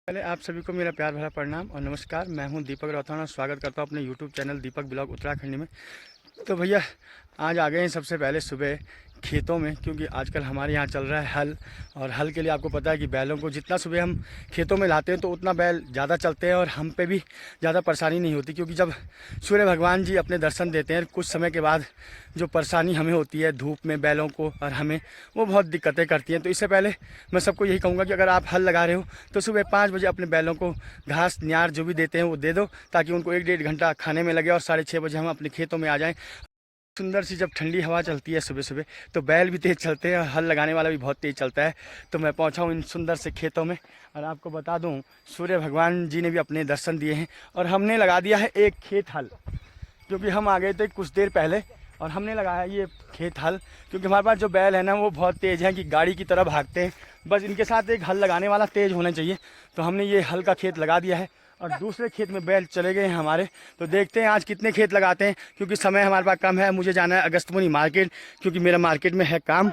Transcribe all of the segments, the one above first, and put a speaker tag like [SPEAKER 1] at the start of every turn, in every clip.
[SPEAKER 1] पहले आप सभी को मेरा प्यार भरा प्रणाम और नमस्कार। मैं हूं दीपक राठौर और स्वागत करता हूं अपने यूट्यूब चैनल दीपक ब्लॉग उत्तराखंड में। तो भैया आज आ गए हैं सबसे पहले सुबह खेतों में, क्योंकि आजकल हमारे यहाँ चल रहा है हल। और हल के लिए आपको पता है कि बैलों को जितना सुबह हम खेतों में लाते हैं तो उतना बैल ज़्यादा चलते हैं और हम पे भी ज़्यादा परेशानी नहीं होती, क्योंकि जब सूर्य भगवान जी अपने दर्शन देते हैं कुछ समय के बाद जो परेशानी हमें होती है धूप में बैलों को और हमें, वो बहुत दिक्कतें करती हैं। तो इससे पहले मैं सबको यही कहूँगा कि अगर आप हल लगा रहे हो तो सुबह 5 बजे अपने बैलों को घास न्यार जो भी देते हैं वो दे दो, ताकि उनको 1-1.5 घंटा खाने में लगे और 6:30 बजे हम अपने खेतों में आ जाएँ। सुंदर सी जब ठंडी हवा चलती है सुबह सुबह तो बैल भी तेज़ चलते हैं और हल लगाने वाला भी बहुत तेज़ चलता है। तो मैं पहुंचा हूं इन सुंदर से खेतों में और आपको बता दूं सूर्य भगवान जी ने भी अपने दर्शन दिए हैं और हमने लगा दिया है एक खेत हल, क्योंकि हम आ गए थे कुछ देर पहले और हमने लगाया ये खेत हल, क्योंकि हमारे पास जो बैल है ना वो बहुत तेज़ हैं कि गाड़ी की तरह भागते हैं। बस इनके साथ एक हल लगाने वाला तेज़ होना चाहिए। तो हमने ये हल का खेत लगा दिया है और दूसरे खेत में बैल चले गए हैं हमारे। तो देखते हैं आज कितने खेत लगाते हैं, क्योंकि समय हमारे पास कम है। मुझे जाना है अगस्तमुनि मार्केट, क्योंकि मेरा मार्केट में है काम।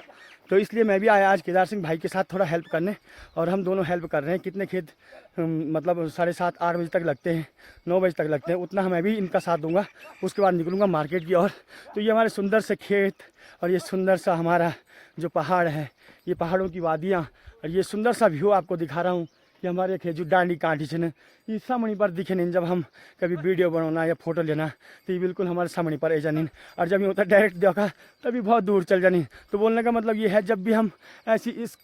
[SPEAKER 1] तो इसलिए मैं भी आया आज केदार सिंह भाई के साथ थोड़ा हेल्प करने, और हम दोनों हेल्प कर रहे हैं। कितने खेत मतलब 7:30-8 बजे तक लगते हैं, 9 बजे तक लगते हैं, उतना मैं भी इनका साथ दूंगा। उसके बाद निकलूँगा मार्केट की ओर। तो ये हमारे सुंदर से खेत और ये सुंदर सा हमारा जो पहाड़ है, ये पहाड़ों की वादियाँ और ये सुंदर सा व्यू आपको दिखा रहा हूँ। ये हमारे खेजू डांडी कांटी छे ये सामने पर दिखे नहीं। जब हम कभी वीडियो बनाना या फोटो लेना तो ये बिल्कुल हमारे सामने पर ए जानी, और जब ये होता डायरेक्ट देखा तभी बहुत दूर चल जानी। तो बोलने का मतलब ये है, जब भी हम ऐसी इस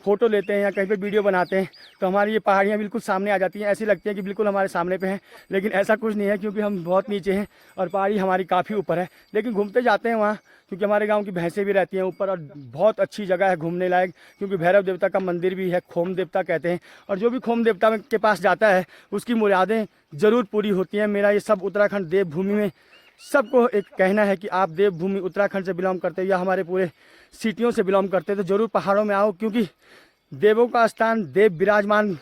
[SPEAKER 1] फ़ोटो लेते हैं या कहीं पे वीडियो बनाते हैं तो हमारी ये पहाड़ियाँ बिल्कुल सामने आ जाती हैं। ऐसी लगती है कि बिल्कुल हमारे सामने पे हैं, लेकिन ऐसा कुछ नहीं है, क्योंकि हम बहुत नीचे हैं और पहाड़ी हमारी काफ़ी ऊपर है। लेकिन घूमते जाते हैं वहाँ, क्योंकि हमारे गांव की भैंसें भी रहती हैं ऊपर और बहुत अच्छी जगह है घूमने लायक, क्योंकि भैरव देवता का मंदिर भी है, खोम देवता कहते हैं। और जो भी खोम देवता के पास जाता है उसकी मुरादें ज़रूर पूरी होती हैं। मेरा ये सब उत्तराखंड देवभूमि में सबको एक कहना है कि आप देवभूमि उत्तराखंड से बिलोंग करते हो या हमारे पूरे सिटियों से बिलोंग करते हैं तो ज़रूर पहाड़ों में आओ, क्योंकि देवों का स्थान देव विराजमान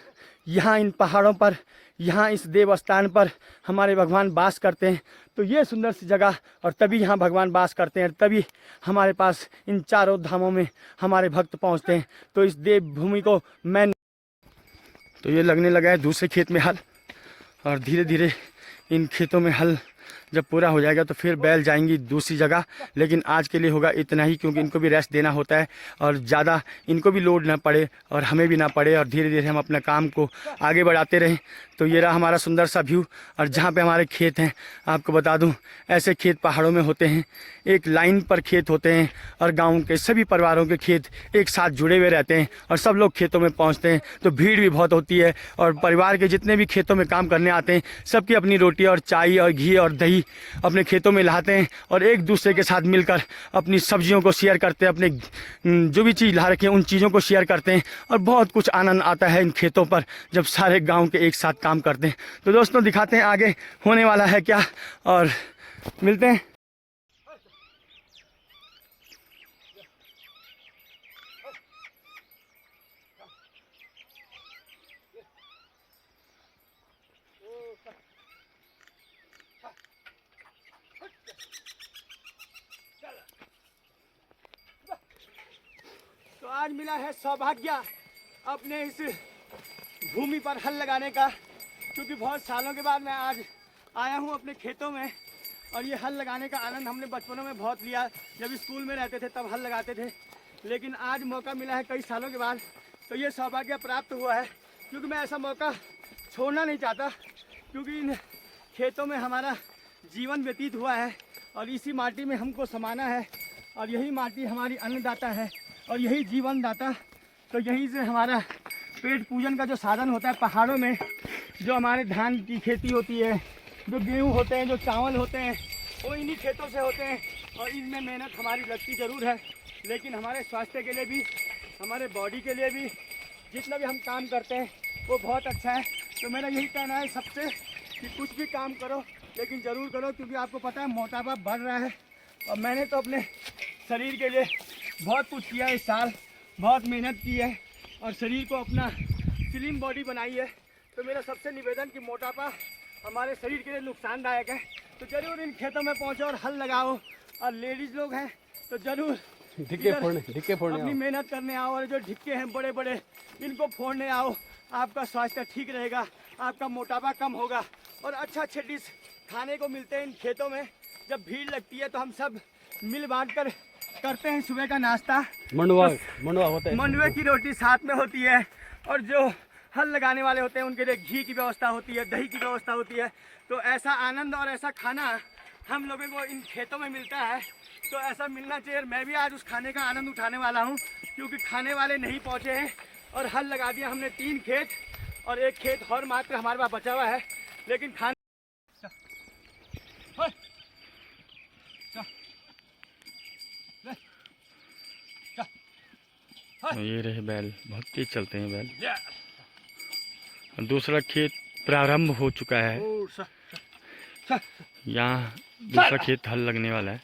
[SPEAKER 1] यहाँ इन पहाड़ों पर, यहाँ इस देव स्थान पर हमारे भगवान वास करते हैं। तो ये सुंदर सी जगह, और तभी यहाँ भगवान वास करते हैं, तभी हमारे पास इन चारों धामों में हमारे भक्त पहुँचते हैं। तो इस देवभूमि को मैं, तो ये लगने लगा है दूसरे खेत में हल, और धीरे धीरे इन खेतों में हल जब पूरा हो जाएगा तो फिर बैल जाएंगी दूसरी जगह। लेकिन आज के लिए होगा इतना ही, क्योंकि इनको भी रेस्ट देना होता है और ज़्यादा इनको भी लोड ना पड़े और हमें भी ना पड़े, और धीरे धीरे हम अपने काम को आगे बढ़ाते रहें। तो ये रहा हमारा सुंदर सा व्यू। और जहाँ पे हमारे खेत हैं, आपको बता दूं ऐसे खेत पहाड़ों में होते हैं, एक लाइन पर खेत होते हैं और गाँव के सभी परिवारों के खेत एक साथ जुड़े हुए रहते हैं और सब लोग खेतों में पहुँचते हैं। तो भीड़ भी बहुत होती है और परिवार के जितने भी खेतों में काम करने आते हैं सबकी अपनी रोटी और चाय और घी और दही अपने खेतों में लाते हैं और एक दूसरे के साथ मिलकर अपनी सब्जियों को शेयर करते हैं, अपने जो भी चीज़ ला रखे हैं उन चीज़ों को शेयर करते हैं। और बहुत कुछ आनंद आता है इन खेतों पर जब सारे गांव के एक साथ काम करते हैं। तो दोस्तों दिखाते हैं आगे होने वाला है क्या, और मिलते हैं। तो आज मिला है सौभाग्य अपने इस भूमि पर हल लगाने का, क्योंकि बहुत सालों के बाद मैं आज आया हूँ अपने खेतों में। और ये हल लगाने का आनंद हमने बचपनों में बहुत लिया, जब स्कूल में रहते थे तब हल लगाते थे। लेकिन आज मौका मिला है कई सालों के बाद, तो ये सौभाग्य प्राप्त हुआ है, क्योंकि मैं ऐसा मौका छोड़ना नहीं चाहता, क्योंकि इन खेतों में हमारा जीवन व्यतीत हुआ है और इसी माटी में हमको समाना है, और यही माटी हमारी अन्नदाता है और यही जीवन दाता। तो यहीं से हमारा पेट पूजन का जो साधन होता है, पहाड़ों में जो हमारे धान की खेती होती है, जो गेहूँ होते हैं, जो चावल होते हैं, वो इन्हीं खेतों से होते हैं। और इनमें मेहनत हमारी लगती ज़रूर है, लेकिन हमारे स्वास्थ्य के लिए भी, हमारे बॉडी के लिए भी, जितना भी हम काम करते हैं वो बहुत अच्छा है। तो मेरा यही कहना है सबसे कि कुछ भी काम करो लेकिन ज़रूर करो, क्योंकि आपको पता है मोटापा बढ़ रहा है। और मैंने तो अपने शरीर के लिए बहुत कुछ किया इस साल, बहुत मेहनत की है और शरीर को अपना स्लिम बॉडी बनाई है। तो मेरा सबसे निवेदन कि मोटापा हमारे शरीर के लिए नुकसानदायक है। तो ज़रूर इन खेतों में पहुँचो और हल लगाओ, और लेडीज़ लोग हैं तो ज़रूर ढिक्के फोड़ने
[SPEAKER 2] ढिक्के फोड़ने
[SPEAKER 1] अपनी मेहनत करने आओ, और जो ढिक्के हैं बड़े बड़े इनको फोड़ने आओ। आपका स्वास्थ्य ठीक रहेगा, आपका मोटापा कम होगा और अच्छे डिश खाने को मिलते हैं इन खेतों में। जब भीड़ लगती है तो हम सब मिल बांट कर करते हैं सुबह का नाश्ता।
[SPEAKER 2] मंडुआ होता है,
[SPEAKER 1] मंडुए की रोटी साथ में होती है और जो हल लगाने वाले होते हैं उनके लिए घी की व्यवस्था होती है, दही की व्यवस्था होती है। तो ऐसा आनंद और ऐसा खाना हम लोगों को इन खेतों में मिलता है, तो ऐसा मिलना चाहिए। मैं भी आज उस खाने का आनंद उठाने वाला हूँ, क्योंकि खाने वाले नहीं पहुँचे हैं और हल लगा दिया हमने 3 खेत और 1 खेत और मात्र हमारे पास बचा हुआ है, लेकिन खाने ये रहे बैल, बहुत तेज चलते हैं बैल। दूसरा खेत प्रारंभ हो चुका है, यहाँ दूसरा खेत हल लगने वाला है।